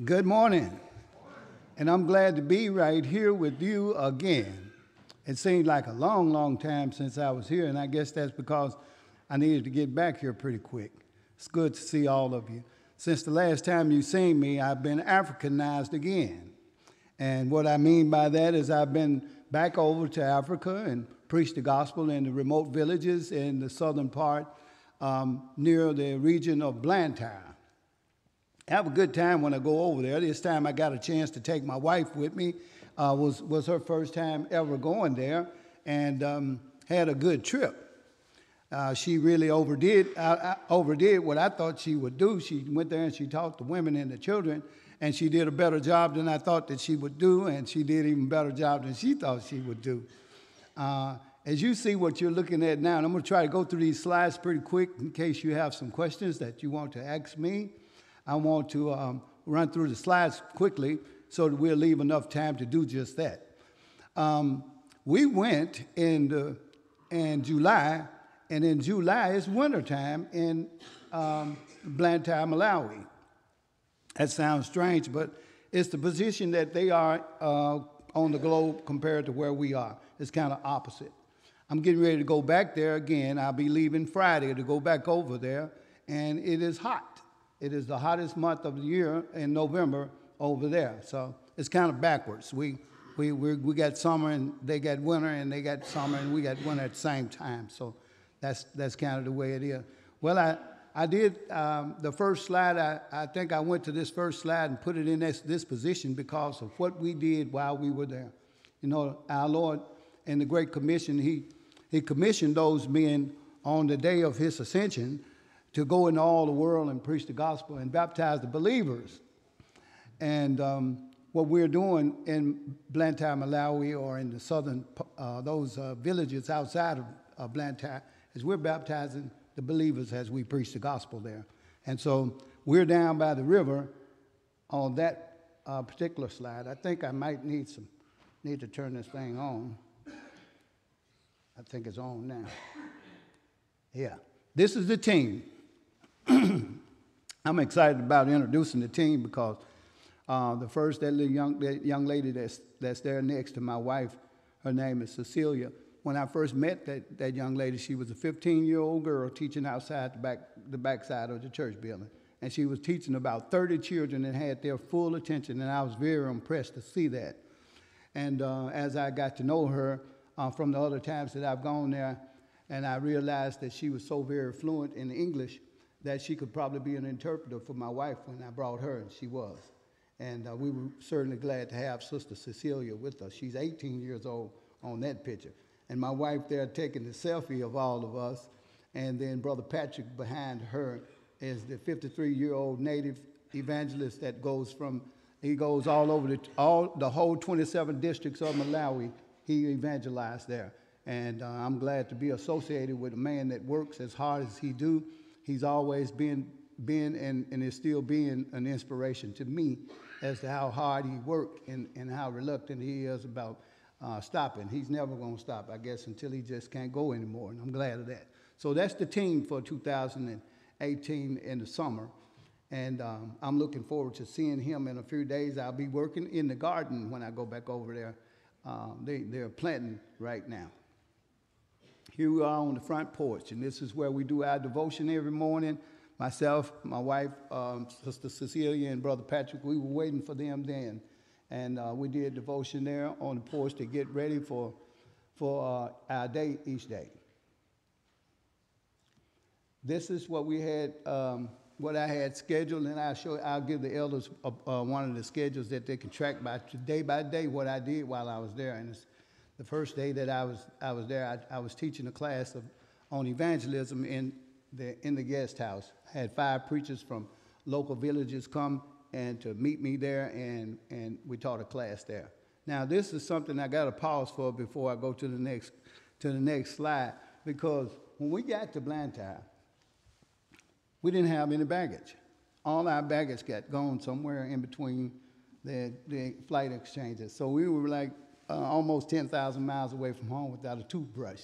Good morning, and I'm glad to be right here with you again. It seemed like a long, long time since I was here, and I guess that's because I needed to get back here pretty quick. It's good to see all of you. Since the last time you've seen me, I've been Africanized again. And what I mean by that is I've been back over to Africa and preached the gospel in the remote villages in the southern part near the region of Blantyre. I have a good time when I go over there. This time I got a chance to take my wife with me. Was her first time ever going there, and had a good trip. She really overdid what I thought she would do. She went there and she taught the women and the children, and she did a better job than I thought that she would do, and she did even better job than she thought she would do. As you see what you're looking at now, and I'm going to try to go through these slides pretty quick in case you have some questions that you want to ask me. I want to run through the slides quickly so that we'll leave enough time to do just that. We went in July, and in July it's wintertime in Blantyre, Malawi. That sounds strange, but it's the position that they are on the globe compared to where we are. It's kind of opposite. I'm getting ready to go back there again. I'll be leaving Friday to go back over there, and it is hot. It is the hottest month of the year in November over there. So it's kind of backwards. We got summer and they got winter, and they got summer and we got winter at the same time. So that's kind of the way it is. Well, I did the first slide. I think I went to this first slide and put it in this position because of what we did while we were there. You know, our Lord in the Great Commission, he commissioned those men on the day of his ascension to go into all the world and preach the gospel and baptize the believers. And what we're doing in Blantyre, Malawi, or in the southern, those villages outside of Blantyre, is we're baptizing the believers as we preach the gospel there. And so we're down by the river on that particular slide. I think I might need to turn this thing on. I think it's on now. Yeah, this is the team. I'm excited about introducing the team because that young lady that's there next to my wife, her name is Cecilia. When I first met that young lady, she was a 15-year-old girl teaching outside the backside of the church building. And she was teaching about 30 children and had their full attention, and I was very impressed to see that. And as I got to know her from the other times that I've gone there, and I realized that she was so very fluent in English that she could probably be an interpreter for my wife when I brought her, and she was. And we were certainly glad to have Sister Cecilia with us. She's 18 years old on that picture. And my wife there taking the selfie of all of us, and then Brother Patrick behind her is the 53-year-old native evangelist that goes all over the whole 27 districts of Malawi. He evangelized there. And I'm glad to be associated with a man that works as hard as he do. He's always been and is still being an inspiration to me as to how hard he worked and how reluctant he is about stopping. He's never going to stop, I guess, until he just can't go anymore, and I'm glad of that. So that's the team for 2018 in the summer, and I'm looking forward to seeing him in a few days. I'll be working in the garden when I go back over there. They're planting right now. Here we are on the front porch, and this is where we do our devotion every morning. Myself, my wife, Sister Cecilia, and Brother Patrick, we were waiting for them then. And we did devotion there on the porch to get ready for our day each day. This is what we had, what I had scheduled, and I'll give the elders one of the schedules that they can track by day what I did while I was there. And it's the first day that I was there, I was teaching a class on evangelism in the guest house. I had 5 preachers from local villages come and to meet me there, and we taught a class there. Now, this is something I got to pause for before I go to the next slide, because when we got to Blantyre, we didn't have any baggage. All our baggage got gone somewhere in between the flight exchanges. So we were like almost 10,000 miles away from home without a toothbrush.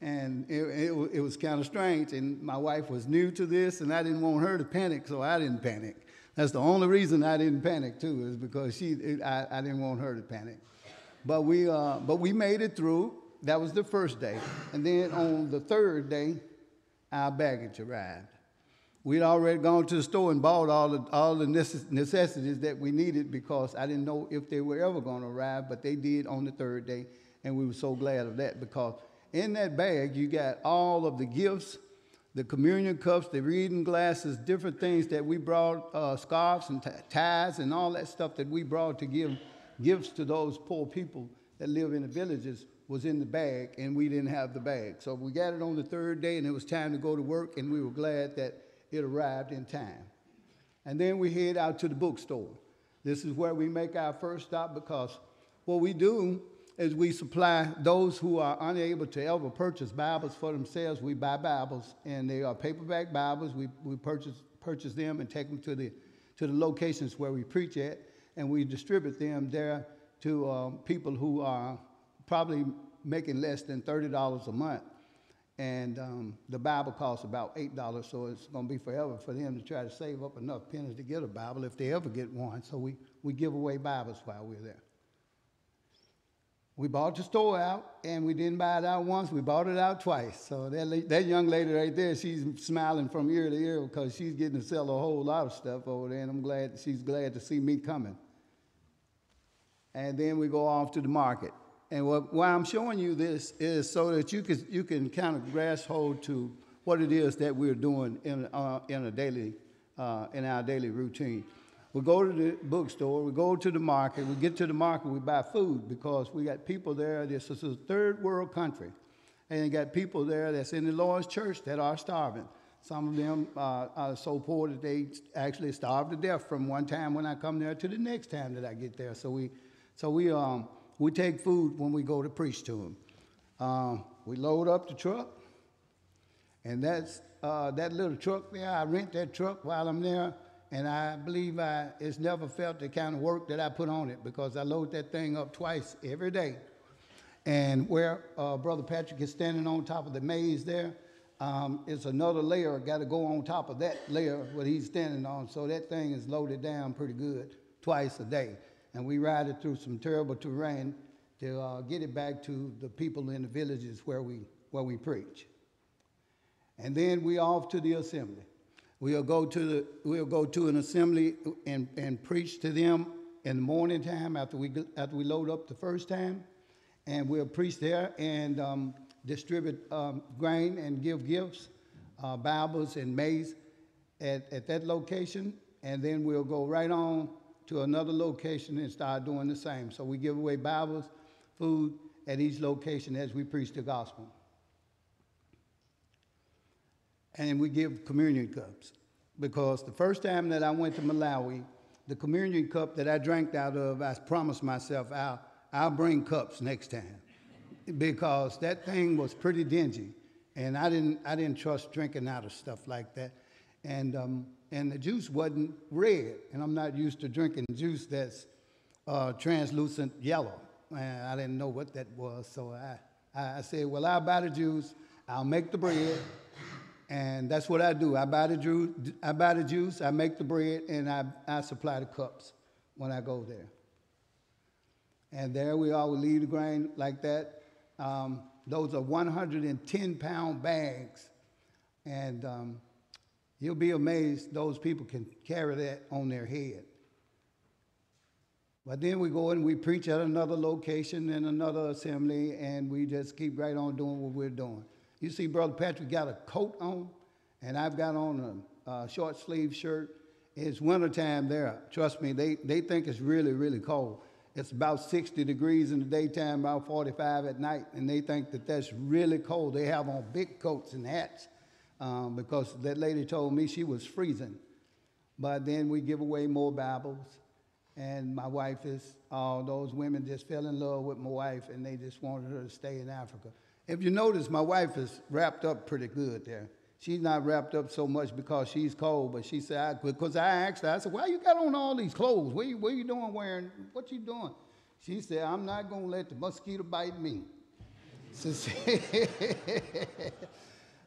And it was kind of strange, and my wife was new to this, and I didn't want her to panic, so I didn't panic. That's the only reason I didn't panic too, is because I didn't want her to panic. But we made it through. That was the first day. And then on the third day, our baggage arrived. We'd already gone to the store and bought all the necessities that we needed, because I didn't know if they were ever going to arrive, but they did on the third day, and we were so glad of that, because in that bag you got all of the gifts, the communion cups, the reading glasses, different things that we brought, scarves and ties and all that stuff that we brought to give gifts to those poor people that live in the villages was in the bag, and we didn't have the bag. So we got it on the third day, and it was time to go to work, and we were glad that it arrived in time. And then we head out to the bookstore. This is where we make our first stop, because what we do is we supply those who are unable to ever purchase Bibles for themselves. We buy Bibles, and they are paperback Bibles. We purchase them and take them to the locations where we preach at, and we distribute them there to people who are probably making less than $30 a month. And the Bible costs about $8, so it's going to be forever for them to try to save up enough pennies to get a Bible if they ever get one. So we give away Bibles while we're there. We bought the store out, and we didn't buy it out once. We bought it out twice. So that young lady right there, she's smiling from ear to ear, because she's getting to sell a whole lot of stuff over there, and she's glad to see me coming. And then we go off to the market. And why I'm showing you this is so that you can kind of grasp hold to what it is that we're doing in our daily routine. We go to the bookstore, we go to the market, we get to the market, we buy food, because we got people there. This is a third world country, and you got people there that's in the Lord's church that are starving. Some of them are so poor that they actually starve to death from one time when I come there to the next time that I get there. So we take food when we go to preach to them. We load up the truck, and that's that little truck there. I rent that truck while I'm there, and I believe it's never felt the kind of work that I put on it, because I load that thing up twice every day. And where Brother Patrick is standing on top of the maize there, it's another layer got to go on top of that layer what he's standing on. So that thing is loaded down pretty good twice a day. And we ride it through some terrible terrain to get it back to the people in the villages where we preach. And then we off to the assembly. We'll go to an assembly and preach to them in the morning time after we load up the first time, and we'll preach there and distribute grain and give gifts, Bibles and maize at that location, and then we'll go right on to another location and start doing the same. So we give away Bibles, food at each location as we preach the gospel. And we give communion cups, because the first time that I went to Malawi, the communion cup that I drank out of, I promised myself I'll bring cups next time, because that thing was pretty dingy, and I didn't trust drinking out of stuff like that. And the juice wasn't red, and I'm not used to drinking juice that's translucent yellow. I didn't know what that was, so I said, well, I'll buy the juice, I'll make the bread, and that's what I do. I buy the juice, I make the bread, and I supply the cups when I go there. And there we are, we leave the grain like that. Those are 110-pound bags, and you'll be amazed those people can carry that on their head. But then we go and we preach at another location in another assembly, and we just keep right on doing what we're doing. You see, Brother Patrick got a coat on, and I've got on a short sleeve shirt. It's wintertime there. Trust me, they think it's really, really cold. It's about 60 degrees in the daytime, about 45 at night, and they think that that's really cold. They have on big coats and hats. Because that lady told me she was freezing. But then we give away more Bibles, and my wife those women just fell in love with my wife, and they just wanted her to stay in Africa. If you notice, my wife is wrapped up pretty good there. She's not wrapped up so much because she's cold, but she said, because I asked her, I said, why you got on all these clothes? What you doing wearing? What you doing? She said, I'm not going to let the mosquito bite me. So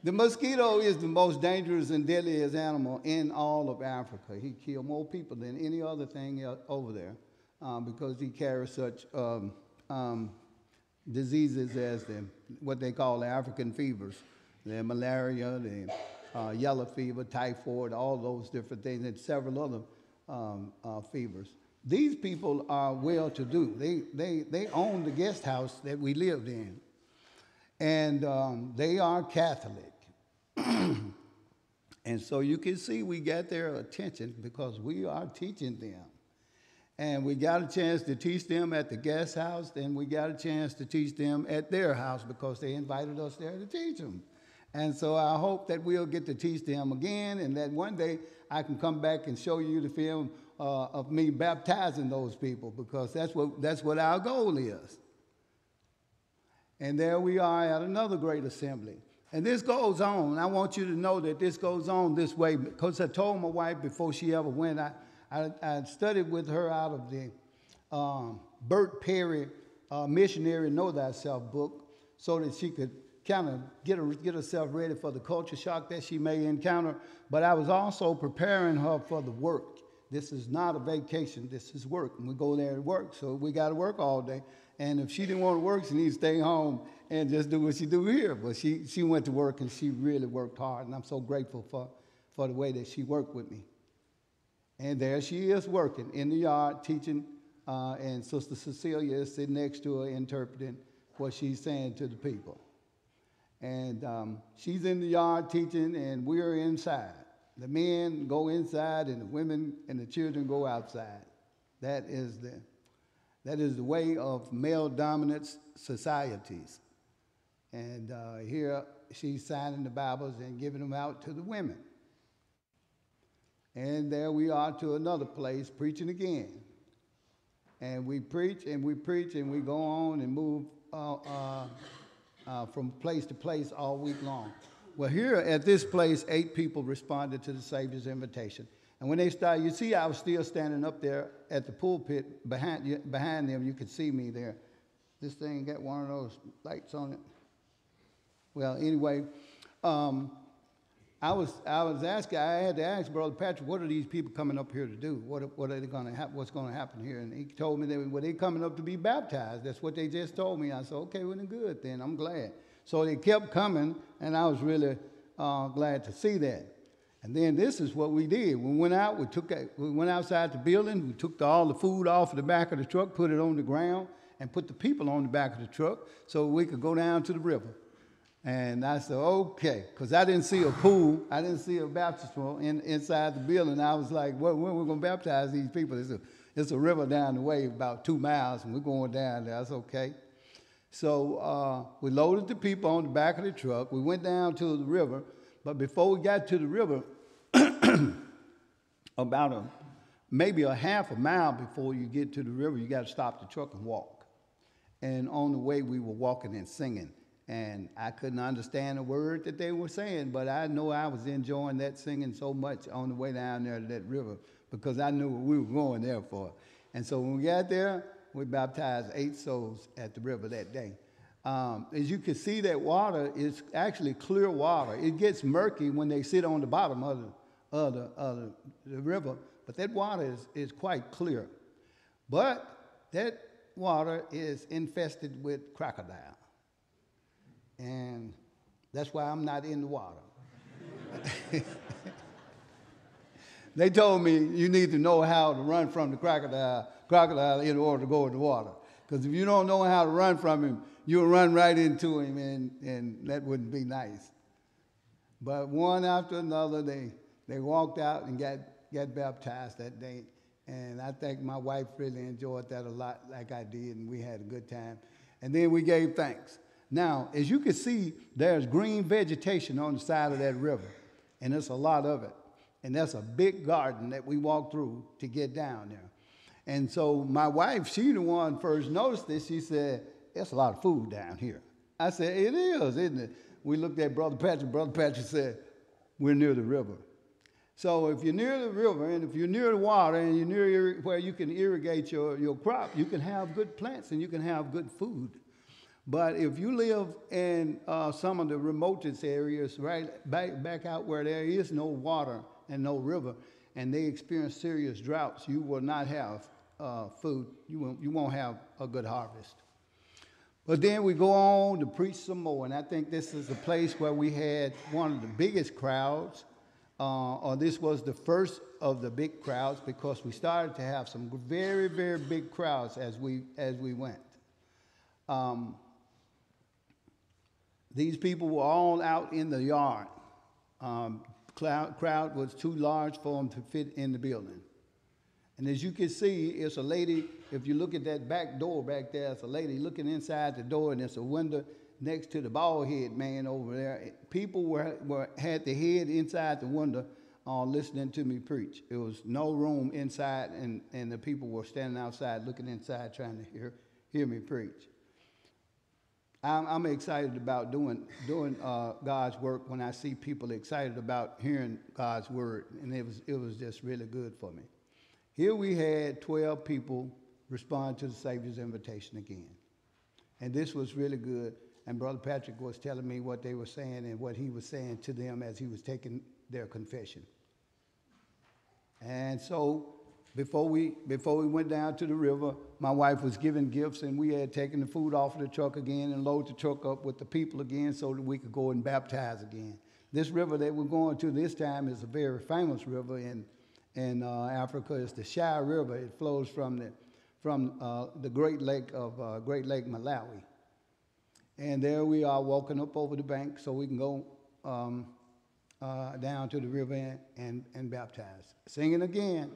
The mosquito is the most dangerous and deadliest animal in all of Africa. He kills more people than any other thing over there because he carries such diseases as what they call the African fevers, the malaria, the yellow fever, typhoid, all those different things, and several other fevers. These people are well-to-do. They own the guest house that we lived in, and they are Catholic. And so you can see we got their attention because we are teaching them. And we got a chance to teach them at the guest house, and we got a chance to teach them at their house because they invited us there to teach them. And so I hope that we'll get to teach them again, and that one day I can come back and show you the film of me baptizing those people, because that's what our goal is. And there we are at another great assembly. And this goes on. I want you to know that this goes on this way, because I told my wife before she ever went, I studied with her out of the Bert Perry Missionary Know Thyself book, so that she could kind of get herself ready for the culture shock that she may encounter. But I was also preparing her for the work. This is not a vacation. This is work. And we go there to work, so we got to work all day. And if she didn't want to work, she needs to stay home and just do what she do here. But she went to work, and she really worked hard. And I'm so grateful for the way that she worked with me. And there she is working in the yard, teaching, and Sister Cecilia is sitting next to her interpreting what she's saying to the people. And she's in the yard teaching, and we're inside. The men go inside, and the women and the children go outside. That is the way of male-dominant societies. And here she's signing the Bibles and giving them out to the women. And there we are to another place, preaching again. And we preach, and we preach, and we go on and move from place to place all week long. Well, here at this place, 8 people responded to the Savior's invitation. And when they started, you see I was still standing up there at the pulpit behind them. You could see me there. This thing got one of those lights on it. Well, anyway, I had to ask Brother Patrick, what are these people coming up here to do? What are they going to what's going to happen here? And he told me they're coming up to be baptized. That's what they just told me. I said, okay, well, then good then. I'm glad. So they kept coming, and I was really glad to see that. And then this is what we did. We went out. We went outside the building. We took all the food off of the back of the truck, put it on the ground, and put the people on the back of the truck so we could go down to the river. And I said, okay, because I didn't see a pool. I didn't see a baptismal inside the building. I was like, well, when are we going to baptize these people? It's a river down the way about 2 miles, and we're going down there. That's okay. So we loaded the people on the back of the truck. We went down to the river. But before we got to the river, about maybe a half a mile before you get to the river, you got to stop the truck and walk. And on the way, we were walking and singing. And I couldn't understand a word that they were saying, but I know I was enjoying that singing so much on the way down there to that river because I knew what we were going there for. And so when we got there, we baptized 8 souls at the river that day. As you can see, that water is actually clear water. It gets murky when they sit on the bottom of the river, but that water is quite clear. But that water is infested with crocodile. And that's why I'm not in the water. They told me you need to know how to run from the crocodile in order to go in the water. Because if you don't know how to run from him, you'll run right into him, and that wouldn't be nice. But one after another, they walked out and got baptized that day. And I think my wife really enjoyed that a lot like I did, and we had a good time. And then we gave thanks. Now, as you can see, there's green vegetation on the side of that river, and there's a lot of it. And that's a big garden that we walked through to get down there. And so my wife, she the one first noticed this. She said, there's a lot of food down here. I said, it is, isn't it? We looked at Brother Patrick. Brother Patrick said, we're near the river. So if you're near the river, and if you're near the water, and you're near where you can irrigate your crop, you can have good plants and you can have good food. But if you live in some of the remotest areas, right back out where there is no water and no river, and they experience serious droughts, you will not have food. You won't have a good harvest. But then we go on to preach some more, and I think this is the place where we had one of the biggest crowds, or this was the first of the big crowds, because we started to have some very, very big crowds as we went. These people were all out in the yard. Crowd was too large for them to fit in the building. And as you can see, it's a lady. If you look at that back door back there, it's a lady looking inside the door, and there's a window next to the bald head man over there. People had their head inside the window listening to me preach. There was no room inside, and the people were standing outside looking inside trying to hear me preach. I'm excited about doing God's work when I see people excited about hearing God's word, and it was just really good for me. Here we had 12 people respond to the Savior's invitation again. And this was really good. And Brother Patrick was telling me what they were saying and what he was saying to them as he was taking their confession. And so before we went down to the river, my wife was giving gifts, and we had taken the food off of the truck again and loaded the truck up with the people again so that we could go and baptize again. This river that we're going to this time is a very famous river in Africa. It's the Shire River. It flows from the Great Lake Malawi. And there we are walking up over the bank so we can go down to the river and baptize. Singing again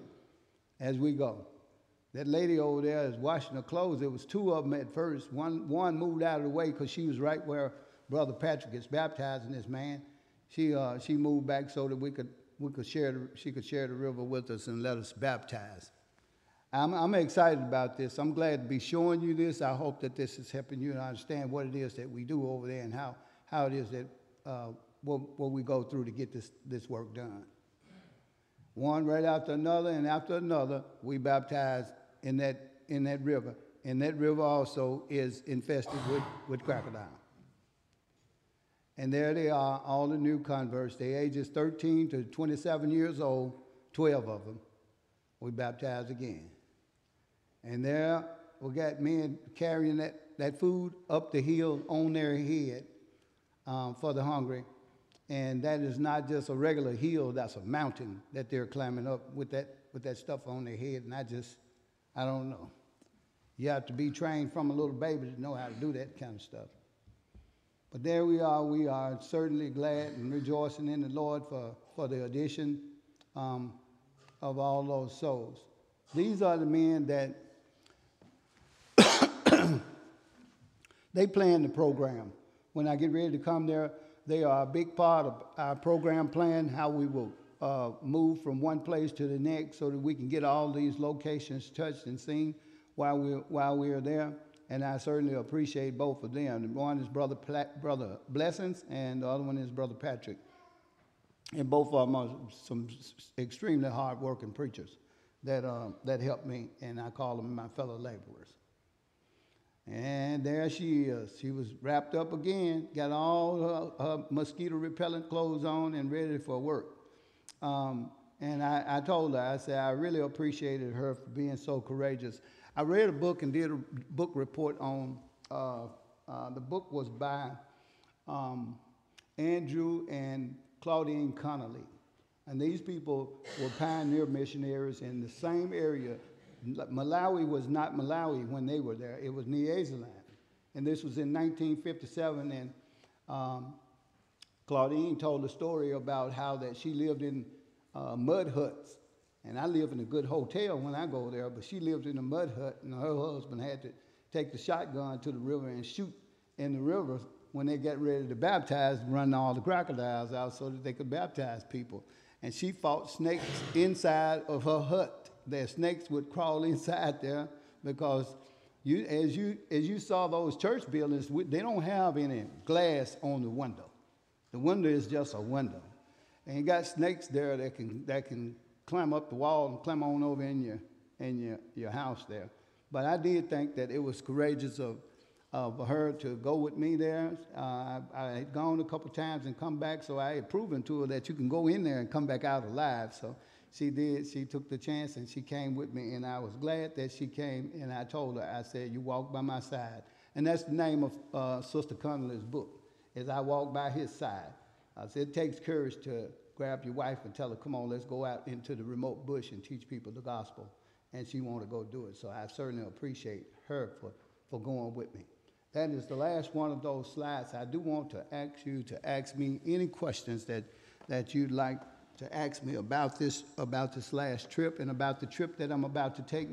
as we go. That lady over there is washing her clothes. There was two of them at first. One moved out of the way because she was right where Brother Patrick is baptizing this man. She moved back so that she could share the river with us and let us baptize. I'm excited about this. I'm glad to be showing you this. I hope that this is helping you to understand what it is that we do over there and how it is that what we go through to get this work done. One right after another, and after another, we baptize in that river. And that river also is infested with crocodile. And there they are, all the new converts. They ages 13 to 27 years old, 12 of them. We baptized again. And there we got men carrying that food up the hill on their head for the hungry. And that is not just a regular hill, that's a mountain that they're climbing up with that stuff on their head. And I don't know. You have to be trained from a little baby to know how to do that kind of stuff. But there we are certainly glad and rejoicing in the Lord for the addition of all those souls. These are the men that they plan the program. When I get ready to come there, they are a big part of our program plan, how we will move from one place to the next so that we can get all these locations touched and seen while we are there. And I certainly appreciate both of them. One is Brother Blessings, and the other one is Brother Patrick. And both of them are some extremely hard-working preachers that help me, and I call them my fellow laborers. And there she is. She was wrapped up again, got all her mosquito-repellent clothes on and ready for work. And I told her, I said, I really appreciated her for being so courageous. I read a book and did a book report on, the book was by Andrew and Claudine Connolly. And these people were pioneer missionaries in the same area. Malawi was not Malawi when they were there. It was Nyasaland. And this was in 1957. And Claudine told a story about how that she lived in mud huts. And I live in a good hotel when I go there, but she lived in a mud hut, and her husband had to take the shotgun to the river and shoot in the river when they got ready to baptize and run all the crocodiles out so that they could baptize people. And she fought snakes inside of her hut. The snakes would crawl inside there because as you saw those church buildings, they don't have any glass on the window. The window is just a window. And you got snakes there that can climb up the wall and climb on over in your house there. But I did think that it was courageous of for her to go with me there. I had gone a couple times and come back, so I had proven to her that you can go in there and come back out alive. So she did. She took the chance and she came with me, and I was glad that she came. And I told her, I said, "You walk by my side," and that's the name of Sister Connolly's book. As I walk by his side, I said, it takes courage to grab your wife and tell her, "Come on, let's go out into the remote bush and teach people the gospel." And she wanted to go do it. So I certainly appreciate her for going with me. That is the last one of those slides. I do want to ask you to ask me any questions that you'd like to ask me about this last trip and about the trip that I'm about to take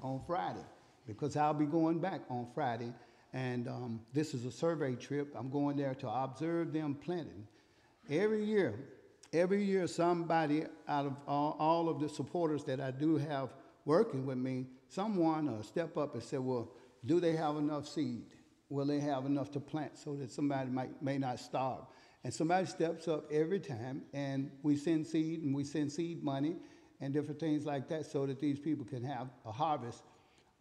on Friday, because I'll be going back on Friday. And this is a survey trip. I'm going there to observe them planting. Every year somebody out of all of the supporters that I do have working with me, someone step up and say, well, do they have enough seed? Will they have enough to plant so that somebody may not starve? And somebody steps up every time, and we send seed, and we send seed money and different things like that so that these people can have a harvest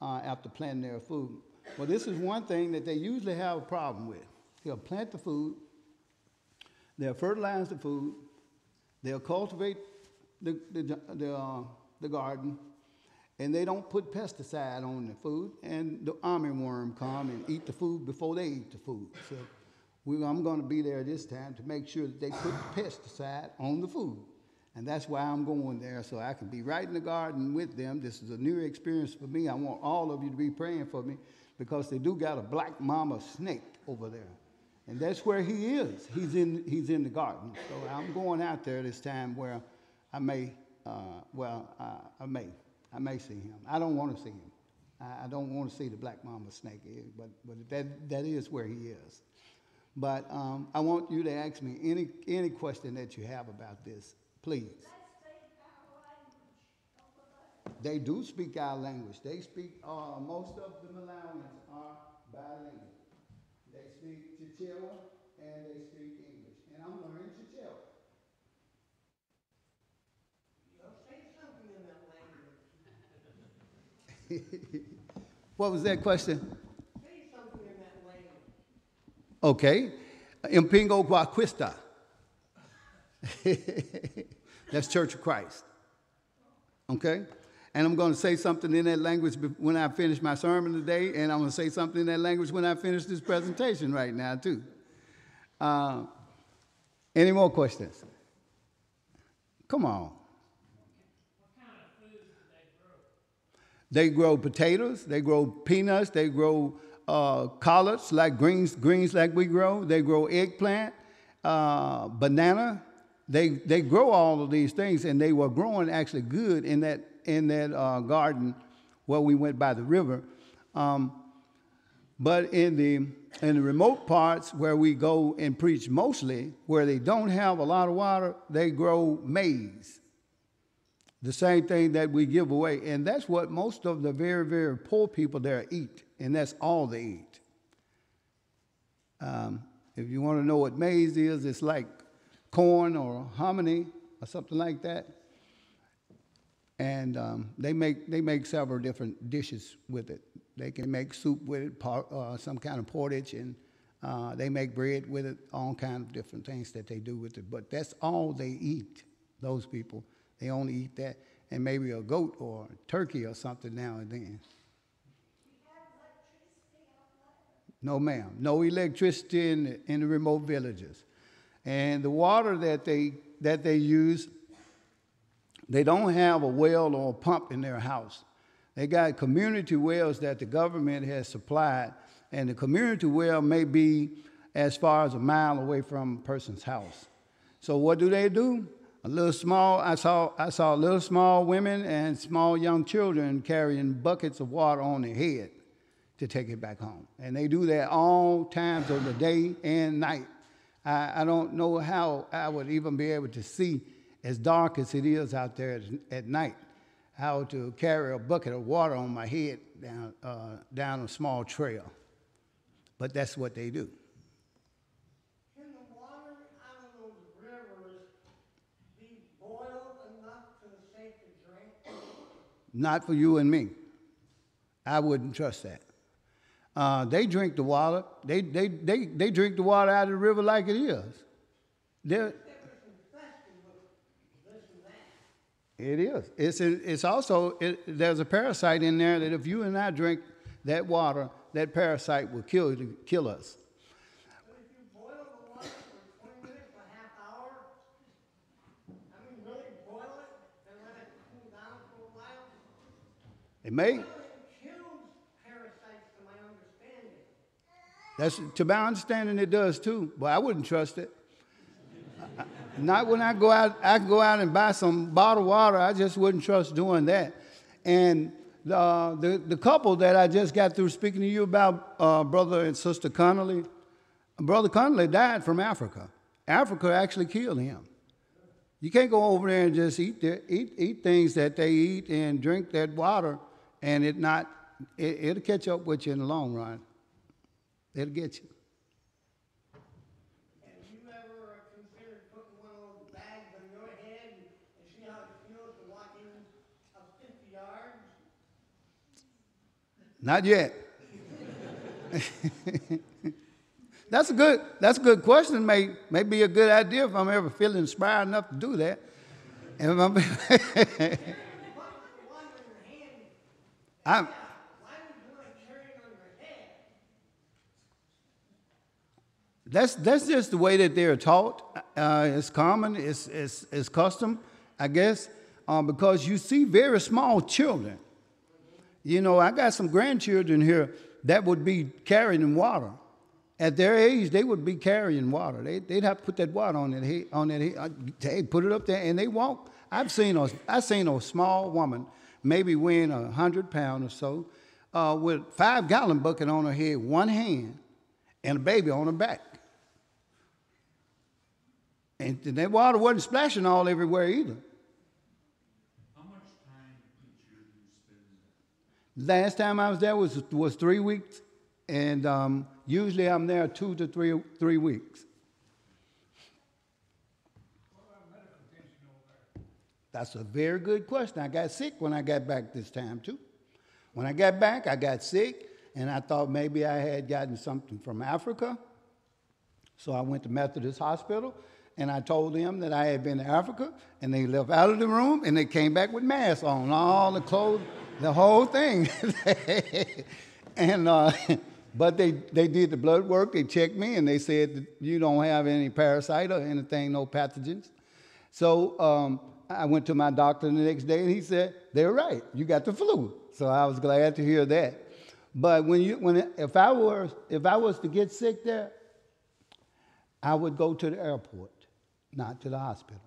after planting their food. Well, this is one thing that they usually have a problem with. They'll plant the food, they'll fertilize the food, they'll cultivate the garden, and they don't put pesticide on the food, and the armyworm come and eat the food before they eat the food. So I'm going to be there this time to make sure that they put pesticide on the food. And that's why I'm going there, so I can be right in the garden with them. This is a new experience for me. I want all of you to be praying for me, because they do got a black mama snake over there. And that's where he is. He's in the garden. So I'm going out there this time where I may see him. I don't want to see him. I don't want to see the black mama snake, but that is where he is. But I want you to ask me any question that you have about this, please. They do speak our language. They speak, most of the Malawians are bilingual. They speak Chichewa and they speak English. And I'm learning Chichewa. Say something in that language. What was that question? Say something in that language. Okay. Impingo Guaquista. That's Church of Christ. Okay? And I'm going to say something in that language when I finish my sermon today, and I'm going to say something in that language when I finish this presentation right now, too. Any more questions? Come on. What kind of food do they grow? They grow potatoes, they grow peanuts, they grow collards, like greens like we grow. They grow eggplant, banana. They grow all of these things, and they were growing actually good in that garden where we went by the river. But in the remote parts where we go and preach mostly, where they don't have a lot of water, they grow maize. The same thing that we give away. And that's what most of the very, very poor people there eat. And that's all they eat. If you want to know what maize is, it's like corn or hominy or something like that. And they make several different dishes with it. They can make soup with it, some kind of porridge, and they make bread with it, all kinds of different things that they do with it. But that's all they eat, those people. They only eat that, and maybe a goat or a turkey or something now and then. You have electricity out there? No, ma'am. No electricity in the remote villages. And the water that they use, they don't have a well or a pump in their house. They got community wells that the government has supplied, and the community well may be as far as a mile away from a person's house. So what do? A little small, I saw little small women and small young children carrying buckets of water on their head to take it back home. And they do that all times of the day and night. I don't know how I would even be able to see, as dark as it is out there at night, how to carry a bucket of water on my head down a small trail. But that's what they do. Can the water out of those rivers be boiled enough to be safe to drink? Not for you and me. I wouldn't trust that. They drink the water. They drink the water out of the river like it is. They're, it is. It's also, there's a parasite in there that if you and I drink that water, that parasite will kill us. But if you boil the water for 20 minutes, a half hour, I mean, really boil it and let it cool down for a while. It may. Boiling kills parasites, to my understanding. To my understanding, it does too, but I wouldn't trust it. Not when I go out. I can go out and buy some bottled water. I just wouldn't trust doing that. And the couple that I just got through speaking to you about, Brother and Sister Connolly, Brother Connolly died from Africa. Africa actually killed him. You can't go over there and just eat things that they eat and drink that water, and it'll catch up with you in the long run. It'll get you. Have you ever considered putting one of those bags on your head and see how it feels to walk in 50 yards? Not yet. That's a good question. May be a good idea if I'm ever feeling inspired enough to do that. And if I'm I'm, That's just the way that they're taught. It's common. It's custom, I guess, because you see very small children. You know, I got some grandchildren here that would be carrying water. At their age, they would be carrying water. They'd have to put that water on that head. They put it up there, and they walk. I've seen a small woman, maybe weighing 100 pounds or so, with 5-gallon bucket on her head, one hand, and a baby on her back. And that water wasn't splashing all everywhere either. How much time each year do you spend there? Last time I was there was 3 weeks, and usually I'm there 2 to 3 weeks. What about medical attention over there? That's a very good question. I got sick when I got back this time too. When I got back, I got sick, and I thought maybe I had gotten something from Africa. So I went to Methodist Hospital, and I told them that I had been to Africa, and they left out of the room, and they came back with masks on, all the clothes, the whole thing. And but they did the blood work. They checked me, and they said that you don't have any parasite or anything, no pathogens. So I went to my doctor the next day, and he said, "They're right. You got the flu." So I was glad to hear that. But if I was to get sick there, I would go to the airport, not to the hospital.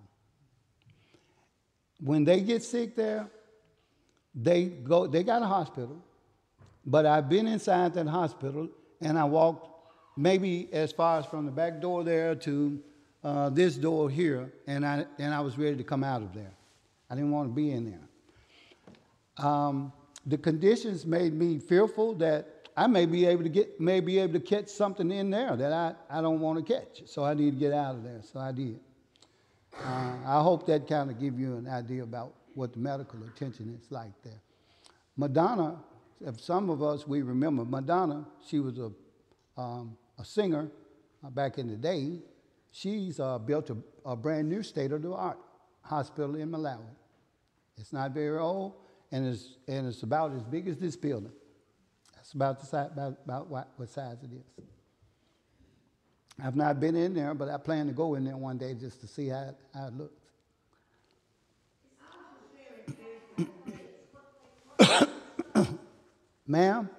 When they get sick there, they got a hospital, but I've been inside that hospital, and I walked maybe as far as from the back door there to this door here, and I was ready to come out of there. I didn't want to be in there. The conditions made me fearful that I may be able to catch something in there that I don't want to catch. So I need to get out of there. So I did. I hope that kind of give you an idea about what the medical attention is like there. Madonna, if some of us, we remember Madonna, she was a singer back in the day. She's built a brand new state-of-the-art hospital in Malawi. It's not very old, and it's about as big as this building. That's about the size, about what size it is. I've not been in there, but I plan to go in there one day just to see how it looks. Ma'am?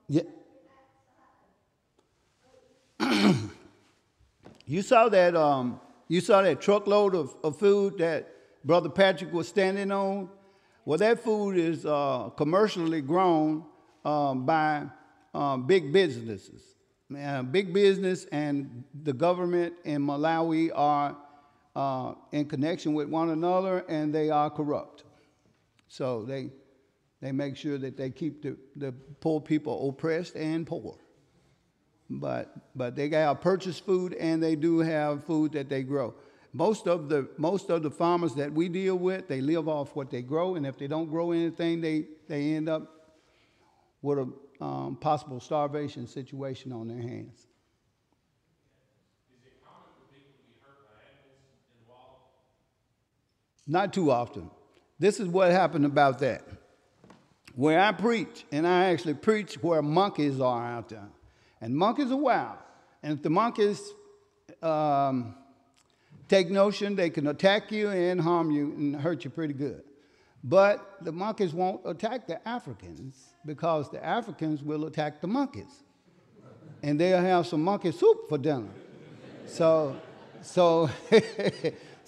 Yeah. You saw that truckload of food that Brother Patrick was standing on? Well, that food is commercially grown by big businesses. Big business and the government in Malawi are in connection with one another, and they are corrupt. So they make sure that they keep the poor people oppressed and poor. But they got purchased food, and they do have food that they grow. Most of the farmers that we deal with, they live off what they grow, and if they don't grow anything, they end up with a possible starvation situation on their hands. Is it common for people to be hurt by animals in the wild? Not too often. This is what happened about that. Where I preach, and I actually preach where monkeys are out there. And monkeys are wild. And if the monkeys take notion, they can attack you and harm you and hurt you pretty good. But the monkeys won't attack the Africans because the Africans will attack the monkeys. And they'll have some monkey soup for dinner. So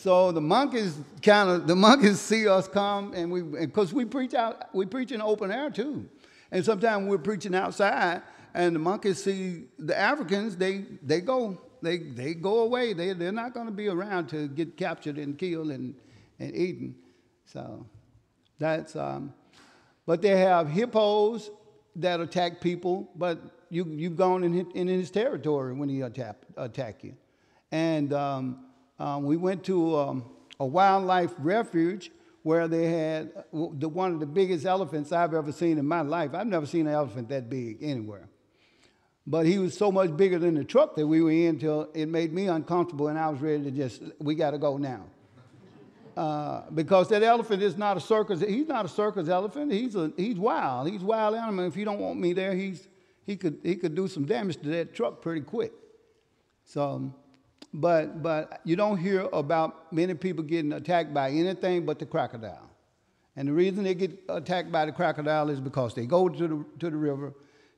the monkeys see us come, and because we preach in open air too. And sometimes we're preaching outside, and the monkeys see the Africans, they go away. They're not going to be around to get captured and killed and eaten. So that's, but they have hippos that attack people, but you've gone in his territory when he attack you. And we went to a wildlife refuge where they had one of the biggest elephants I've ever seen in my life. I've never seen an elephant that big anywhere. But he was so much bigger than the truck that we were in till it made me uncomfortable, and I was ready to we got to go now. Because that elephant is not a circus. He's not a circus elephant. He's wild. He's a wild animal. If you don't want me there, he could do some damage to that truck pretty quick. So, but you don't hear about many people getting attacked by anything but the crocodile. And the reason they get attacked by the crocodile is because they go to the river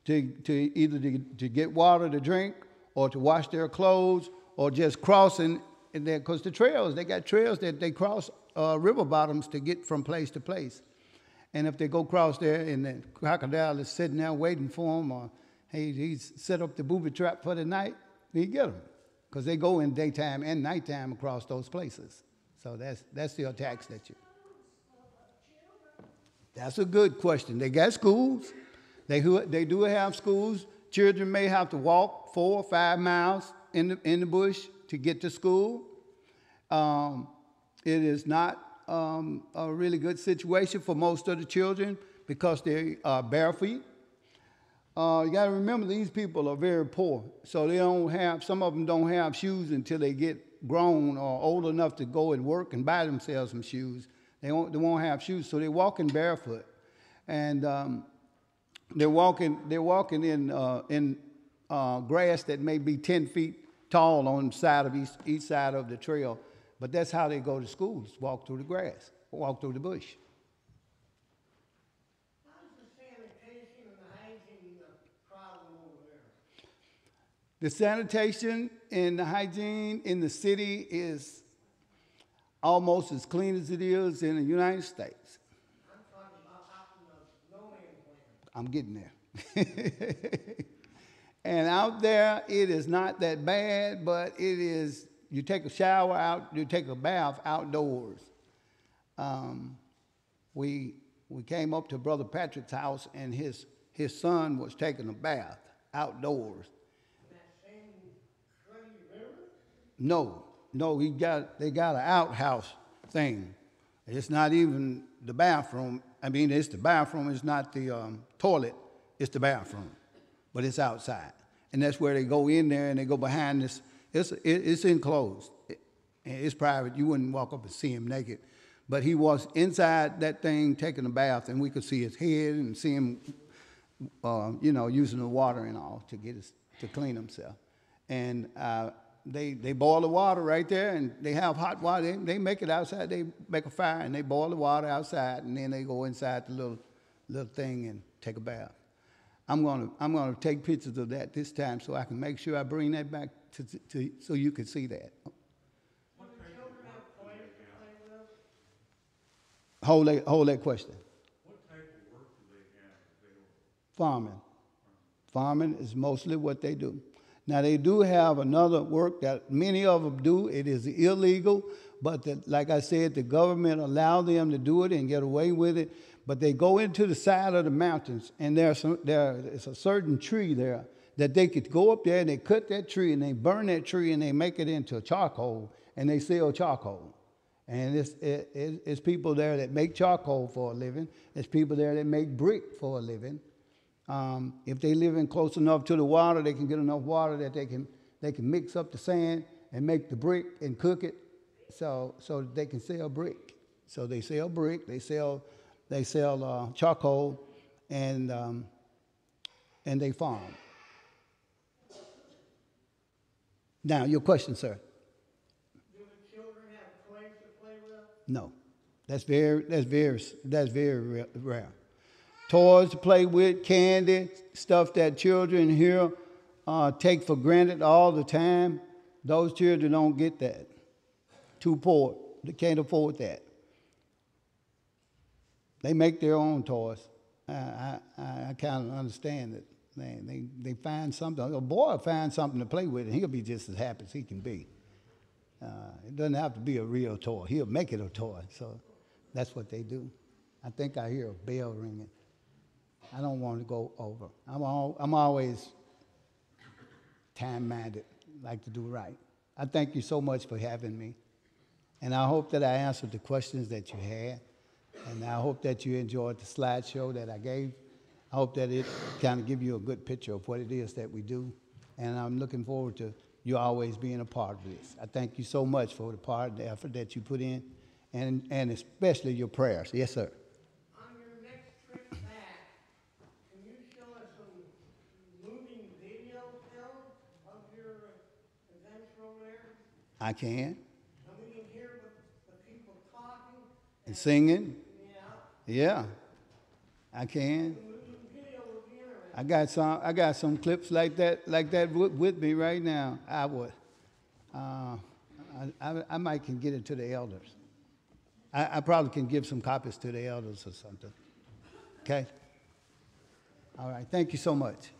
to either to get water to drink or to wash their clothes or just crossing. Because they got trails that they cross river bottoms to get from place to place. And if they go across there and the crocodile is sitting there waiting for them, or he's set up the booby trap for the night, he get them. Because they go in daytime and nighttime across those places. So that's the attacks that you. That's a good question. They got schools. They do have schools. Children may have to walk 4 or 5 miles in the bush to get to school. It is not a really good situation for most of the children because they are barefoot. You got to remember these people are very poor, so some of them don't have shoes until they get grown or old enough to go and work and buy themselves some shoes. They won't have shoes, so they're walking barefoot, and they're walking in grass that may be 10 feet tall on the side of each side of the trail. But that's how they go to school, walk through the grass, walk through the bush. How's the sanitation and the hygiene problem over there? The sanitation and the hygiene in the city is almost as clean as it is in the United States. I'm talking about out in the no man's land. I'm getting there. And out there, it is not that bad, but it is. You take a shower out, you take a bath outdoors. We came up to Brother Patrick's house, and his son was taking a bath outdoors. In that same cruddy river? No, they got an outhouse thing. It's not even the bathroom. I mean, it's the bathroom. It's not the toilet. It's the bathroom, but it's outside, and that's where they go in there and they go behind this. It's enclosed. It's private. You wouldn't walk up and see him naked. But he was inside that thing taking a bath, and we could see his head and see him, using the water and all to clean himself. And they boil the water right there, and they have hot water. They make it outside. They make a fire, and they boil the water outside, and then they go inside the little thing and take a bath. I'm gonna take pictures of that this time so I can make sure I bring that back so you can see that. What type of work do they have? Hold that question. What type of work do they have available? Farming is mostly what they do. Now they do have another work that many of them do. It is illegal, but like I said, the government allow them to do it and get away with it. But they go into the side of the mountains, and there's a certain tree there that they could go up there and they cut that tree and they burn that tree and they make it into charcoal, and they sell charcoal. And it's people there that make charcoal for a living. There's people there that make brick for a living. If they live in close enough to the water, they can get enough water that they can mix up the sand and make the brick and cook it, so they can sell brick. So they sell brick, they sell charcoal, and they farm. Now, your question, sir. Do the children have toys to play with? No, that's very rare. Toys to play with, candy, stuff that children here take for granted all the time. Those children don't get that. Too poor, they can't afford that. They make their own toys. I kind of understand it. They find something. A boy finds something to play with, and he'll be just as happy as he can be. It doesn't have to be a real toy. He'll make it a toy. So that's what they do. I think I hear a bell ringing. I don't want to go over. I'm always time-minded, like to do right. I thank you so much for having me. And I hope that I answered the questions that you had. And I hope that you enjoyed the slideshow that I gave. I hope that it kind of give you a good picture of what it is that we do. And I'm looking forward to you always being a part of this. I thank you so much for the effort that you put in, and especially your prayers. Yes, sir. On your next trip back, can you show us some moving video film of your events over there? I can. And we can hear the people talking. And singing. Yeah. Yeah, I can. I got some clips like that with me right now. I would. I might can get it to the elders. I probably can give some copies to the elders or something. Okay? All right. Thank you so much.